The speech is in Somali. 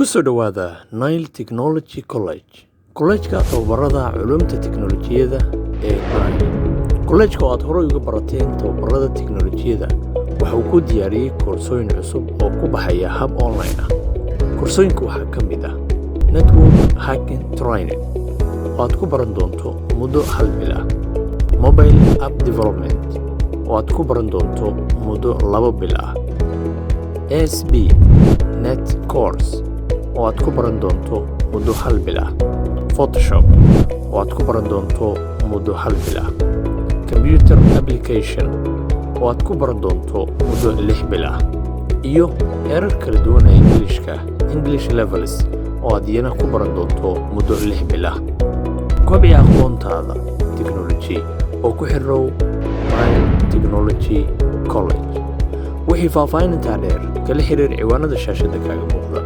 Kusoo dhawaada Nile Technology College. College-ka tababarada culuumta tiknoolajiyada ee Nile. College-ka aad hore uga barateen tababarada tiknoolajiyada waxa uu ku diyaariyay koorsooyin cusub oo ku baxaya hab online ah. Koorsooyinka waxaa ka mid ah Network Hacking Training oo aad ku baran doonto muddo hal bil ah. Mobile App Development oo aad ku baran doonto muddo 2 bil ah. SB Net Course oo aad ku baran doonto muddo 1 bil ah. Photoshop oo aad ku baran doonto muddo 1 bil ah. Computer Application oo aad ku baran doonto muddo 6 bil ah. iyo heerar kala duwan ee English Levels oo aad iyana ku baran doonto muddo 6 bil ah. Kobci aqoontaada tiknoolaji oo ku xirrow Nile Technology College. wixii faahfaahinta dheer kala xiriir ciwaanada shaashada kaaga muuqda.